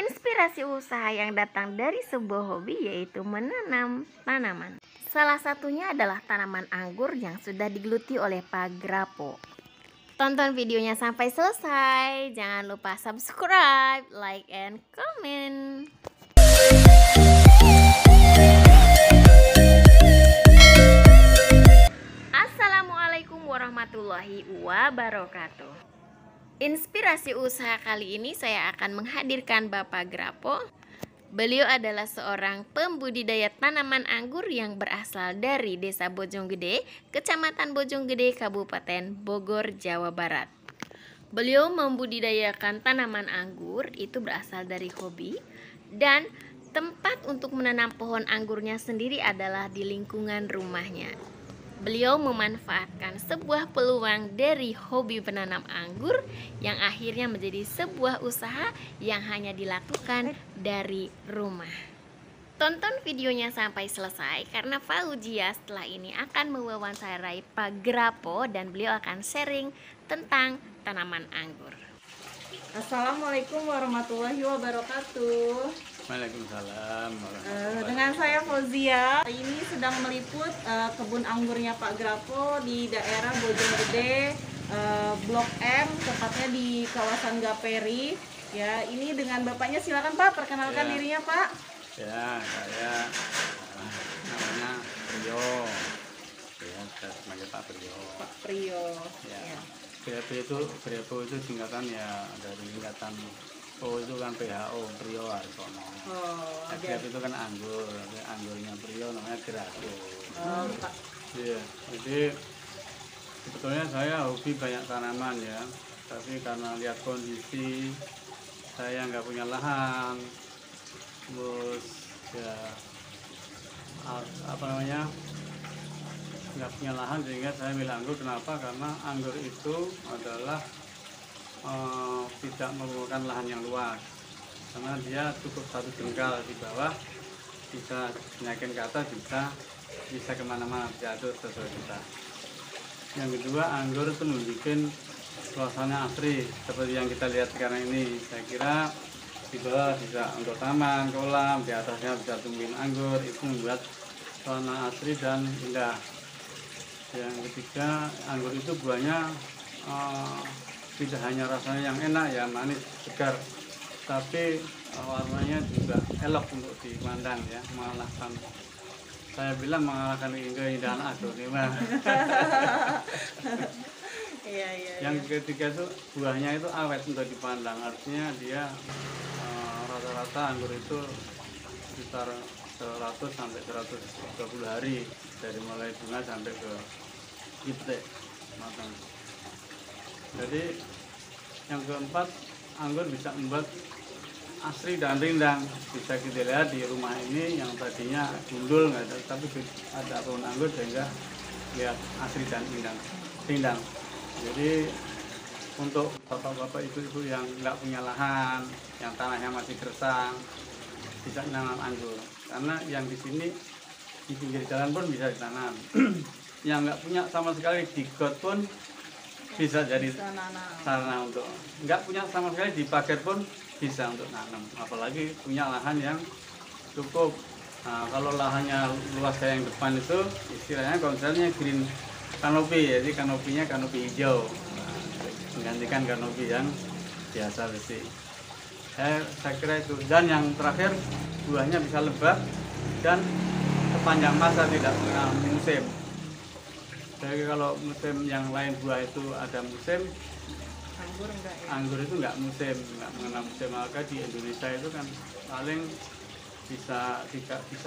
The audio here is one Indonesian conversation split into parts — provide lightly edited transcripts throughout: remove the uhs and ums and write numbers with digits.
Inspirasi usaha yang datang dari sebuah hobi yaitu menanam tanaman. Salah satunya adalah tanaman anggur yang sudah digeluti oleh Pak Grapo. Tonton videonya sampai selesai. Jangan lupa subscribe, like, and comment. Assalamualaikum warahmatullahi wabarakatuh. Inspirasi usaha kali ini saya akan menghadirkan Bapak Grapo. Beliau adalah seorang pembudidaya tanaman anggur yang berasal dari Desa Bojonggede, Kecamatan Bojonggede, Kabupaten Bogor, Jawa Barat. Beliau membudidayakan tanaman anggur itu berasal dari hobi, dan tempat untuk menanam pohon anggurnya sendiri adalah di lingkungan rumahnya. Beliau memanfaatkan sebuah peluang dari hobi menanam anggur yang akhirnya menjadi sebuah usaha yang hanya dilakukan dari rumah. Tonton videonya sampai selesai karena Fauzia setelah ini akan mewawancarai Pak Grapo dan beliau akan sharing tentang tanaman anggur. Assalamualaikum warahmatullahi wabarakatuh. Waalaikumsalam. Dengan saya Fauzia. Ini sedang meliput kebun anggurnya Pak Grapo di daerah Bojonggede, Blok M, tepatnya di kawasan Gaperi. Ya, ini dengan bapaknya. Silakan Pak, perkenalkan dirinya Pak. Ya, saya namanya Priyo. Ya, saya sebagai Pak Priyo. Pak Priyo. Ya. Priyo itu singkatan ya dari singkatan O itu kan PHO, Priyo Hartono. Oh, Grab itu kan anggur, anggurnya Priyo namanya Grapo. Pak. Iya, jadi sebetulnya saya hobi banyak tanaman ya, tapi karena lihat kondisi saya nggak punya lahan, terus ya nggak punya lahan sehingga saya milih anggur. Kenapa? Karena anggur itu adalah tidak memerlukan lahan yang luas, karena dia cukup satu jengkal di bawah, bisa naikin ke atas, bisa kemana-mana, diatur sesuai kita. Yang kedua, anggur itu nunjukin suasana asri seperti yang kita lihat sekarang ini. Saya kira di bawah bisa untuk taman, kolam, di atasnya bisa tumbuhin anggur, itu membuat suasana asri dan indah. Yang ketiga, anggur itu buahnya tidak hanya rasanya yang enak ya, manis, segar, tapi warnanya juga elok untuk dipandang ya, mengalahkan, saya bilang mengalahkan keindahan anggur ini mah. Yang ketiga itu buahnya itu awet untuk dipandang, artinya dia rata-rata anggur itu sekitar 100 sampai 120 hari dari mulai bunga sampai ke pitik matang. Jadi yang keempat, anggur bisa membuat asri dan rindang. Bisa kita lihat di rumah ini yang tadinya gundul nggak ada, tapi ada pohon anggur sehingga lihat asri dan rindang. Jadi untuk bapak-bapak ibu-ibu yang nggak punya lahan, yang tanahnya masih gersang, bisa menanam anggur. Karena yang di sini di pinggir jalan pun bisa ditanam. Yang nggak punya sama sekali di got pun bisa jadi sarana untuk, nggak punya sama sekali di pagar pun bisa untuk nanam, apalagi punya lahan yang cukup. Nah, kalau lahannya luas kayak yang depan itu istilahnya konsepnya green canopy, jadi kanopinya kanopi hijau, menggantikan kanopi yang biasa besi. Saya kira itu. Dan yang terakhir, buahnya bisa lebat dan sepanjang masa tidak mengalami musim. Jadi kalau musim yang lain buah itu ada musim, anggur itu nggak musim, nggak mengenal musim. Maka di Indonesia itu kan paling bisa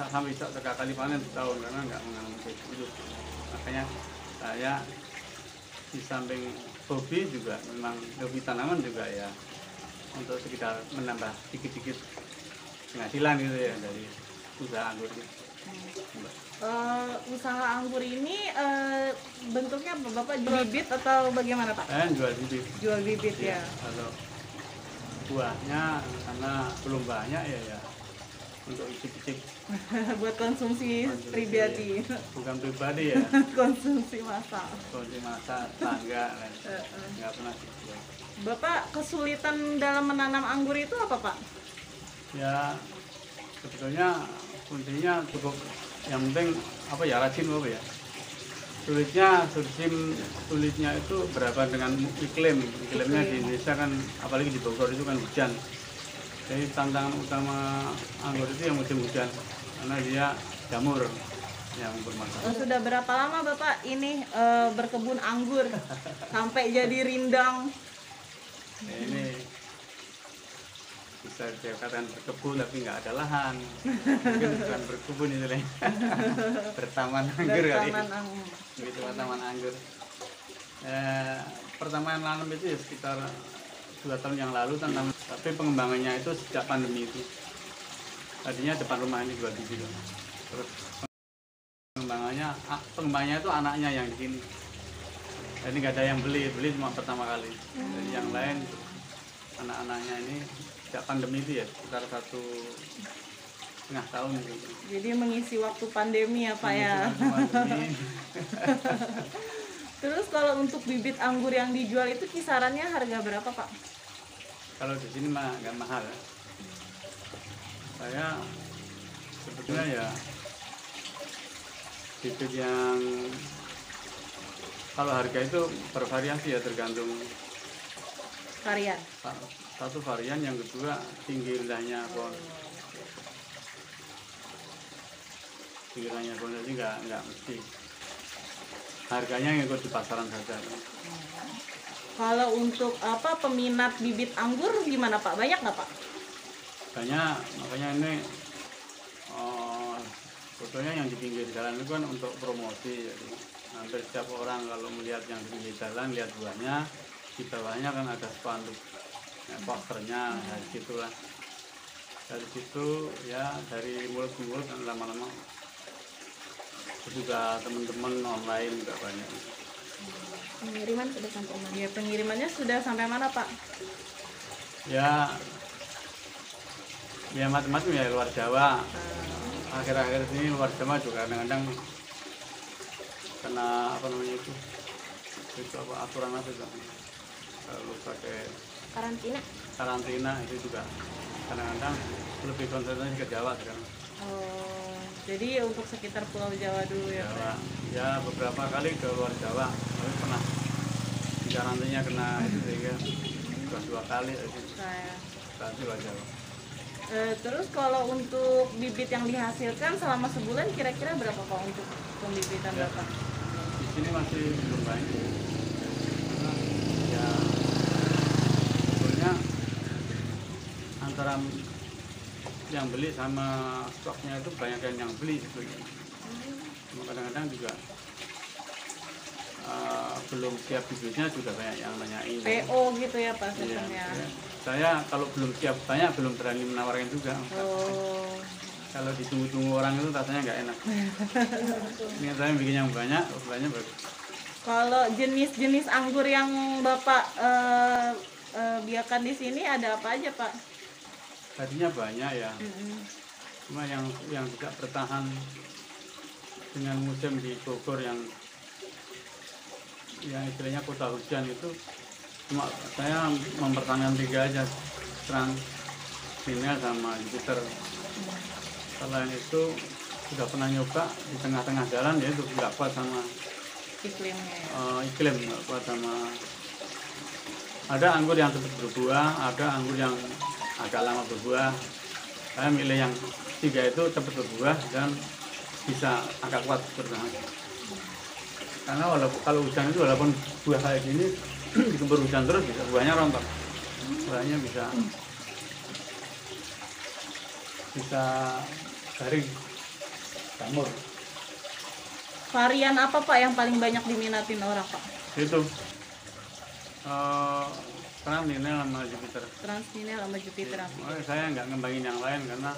sampai 3 kali panen setahun karena nggak mengenal musim itu. Makanya saya di samping hobi juga, memang hobi tanaman juga ya, untuk sekitar menambah dikit-dikit penghasilan gitu ya dari usaha anggur itu. Usaha anggur ini bentuknya Bapak jual bibit atau bagaimana Pak? Jual bibit. Jual bibit ya. Kalau buahnya karena belum banyak ya untuk icip-icip. Buat konsumsi pribadi. Bukan pribadi ya. Konsumsi massal. Konsumsi massal, tangga, nggak pernah dijual. Bapak kesulitan dalam menanam anggur itu apa Pak? Ya sebetulnya kuncinya cukup, yang penting apa ya, rajin apa ya. Sulitnya itu berapa dengan iklimnya di Indonesia kan, apalagi di Bogor itu kan hujan. Jadi tantangan utama anggur itu yang musim hujan, karena dia jamur yang bermasalah. Sudah berapa lama Bapak ini berkebun anggur sampai jadi rindang? Nah, ini bisa dikatakan berkebun tapi nggak ada lahan, mungkin bukan berkebun itu bertaman anggur kali. Begitu taman anggur. Pertama yang nanam itu ya sekitar 2 tahun yang lalu, tapi pengembangannya itu sejak pandemi itu. Tadinya depan rumah ini jual biji, terus pengembangannya itu anaknya yang di sini. Jadi nggak ada yang beli cuma pertama kali. Jadi yang lain anak-anaknya ini sejak pandemi itu ya sekitar 1,5 tahun gitu. Jadi mengisi waktu pandemi ya Pak ya. Terus kalau untuk bibit anggur yang dijual itu kisarannya harga berapa Pak? Kalau di sini mah nggak mahal ya. Saya sebetulnya ya bibit yang kalau harga itu bervariasi ya, tergantung Varian. Satu varian, yang kedua tinggi rendahnya pohon. Tinggi rendahnya pohon jadi nggak mesti. Harganya ngikut di pasaran saja. Kalau untuk peminat bibit anggur gimana Pak? Banyak nggak Pak? Banyak, makanya ini fotonya yang di pinggir jalan itu kan untuk promosi. Jadi hampir setiap orang kalau melihat yang di pinggir jalan, lihat buahnya, di bawahnya kan ada spanduk, posternya, dari situ lah. Dari situ ya, dari mulut ke mulut kan lama-lama juga teman-teman online juga banyak. Pengiriman sudah sampai mana? Ya, pengirimannya sudah sampai mana Pak? Ya macam-macam ya, luar Jawa. Akhir-akhir ini luar Jawa juga kadang-kadang kena apa namanya itu apa aturan apa itu, kalau pakai karantina itu juga kadang-kadang lebih konsentrasi ke Jawa sekarang. Jadi untuk sekitar Pulau Jawa dulu ya Pak? Ya beberapa kali ke luar Jawa, tapi pernah di karantinanya kena itu, sehingga sudah 2 kali itu luar Jawa. Terus kalau untuk bibit yang dihasilkan selama sebulan kira-kira berapa Pak untuk pembibitan Bapak? Di sini masih belum banyak. Karena ya sebetulnya antara yang beli sama stoknya itu banyak yang beli sebetulnya. Cuma kadang-kadang juga belum siap bibitnya juga banyak yang nanyain. PO gitu ya Pak sistemnya? Iya. Saya kalau belum siap banyak belum berani menawarkan juga. Kalau ditunggu-tunggu orang itu rasanya nggak enak. Ini saya bikin yang banyak bagus. Kalau jenis-jenis anggur yang Bapak biarkan di sini ada apa aja Pak? Tadinya banyak ya. Cuma yang tidak bertahan dengan musim di Bogor yang istilahnya kota hujan itu, cuma saya mempertahankan 3 aja, Transmina sama Jupiter. Selain itu sudah pernah nyoba di tengah-tengah jalan, ya itu nggak kuat sama Iklimnya ya? Iklim, nggak kuat sama. Ada anggur yang cepat berbuah, ada anggur yang agak lama berbuah. Saya milih yang 3 itu cepat berbuah dan bisa agak kuat bertahan. Karena kalau hujan itu walaupun buah kayak gini digembur hujan terus bisa buahnya rontok, buahnya bisa garing, jamur. Varian apa Pak yang paling banyak diminatin orang Pak? Itu Transmina sama Jupiter. Transmina sama Jupiter. Saya nggak ngembangin yang lain karena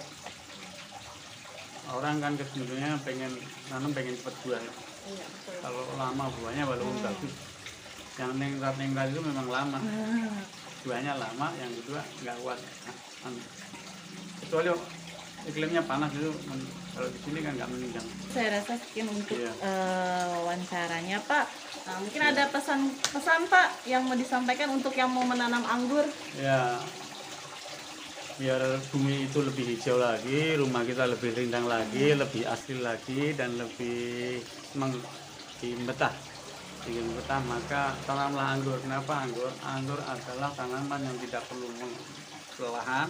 orang kan sebenarnya pengen cepat buah. Iya, betul. Kalau lama buahnya walaupun bagus, yang ningrat itu memang lama, buahnya lama, yang kedua nggak kuat. Kecuali iklimnya panas itu, kalau di sini kan nggak menunjang. Saya rasa sekian untuk wawancaranya Pak. Nah, mungkin ada pesan Pak yang mau disampaikan untuk yang mau menanam anggur? Ya, biar bumi itu lebih hijau lagi, rumah kita lebih rindang lagi, lebih asli lagi, dan lebih betah. Ingin betah, maka tanamlah anggur. Kenapa anggur? Anggur adalah tanaman yang tidak perlu lahan.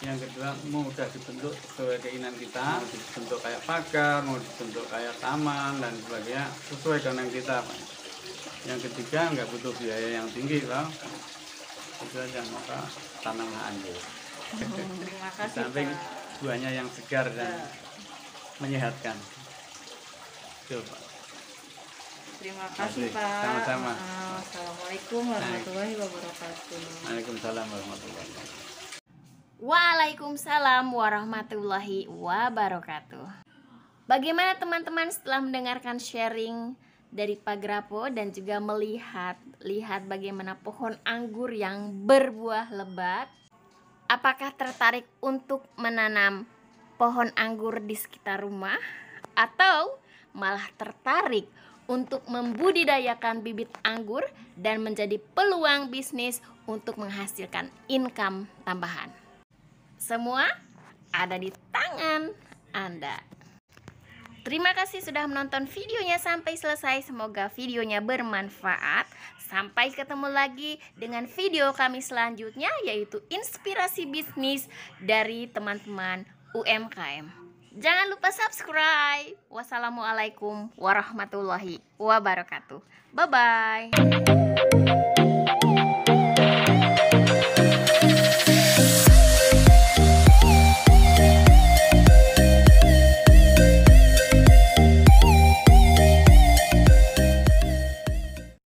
Yang kedua, mudah dibentuk sesuai keinginan kita, mau dibentuk kayak pagar, mau dibentuk kayak taman dan sebagainya, sesuai dengan kita. Yang ketiga, nggak butuh biaya yang tinggi, loh. Itu aja, maka tanamlah anggur. Terima kasih, Samping Pak. buahnya yang segar dan menyehatkan. Itu, Pak. Terima kasih, Pak. Sama-sama. Assalamualaikum warahmatullahi wabarakatuh. Waalaikumsalam warahmatullahi wabarakatuh. Waalaikumsalam warahmatullahi wabarakatuh. Bagaimana teman-teman setelah mendengarkan sharing dari Pak Grapo dan juga melihat bagaimana pohon anggur yang berbuah lebat? Apakah tertarik untuk menanam pohon anggur di sekitar rumah? Atau malah tertarik untuk membudidayakan bibit anggur dan menjadi peluang bisnis untuk menghasilkan income tambahan? Semua ada di tangan Anda. Terima kasih sudah menonton videonya sampai selesai. Semoga videonya bermanfaat. Sampai ketemu lagi dengan video kami selanjutnya, yaitu inspirasi bisnis dari teman-teman UMKM. Jangan lupa subscribe. Wassalamualaikum warahmatullahi wabarakatuh. Bye-bye.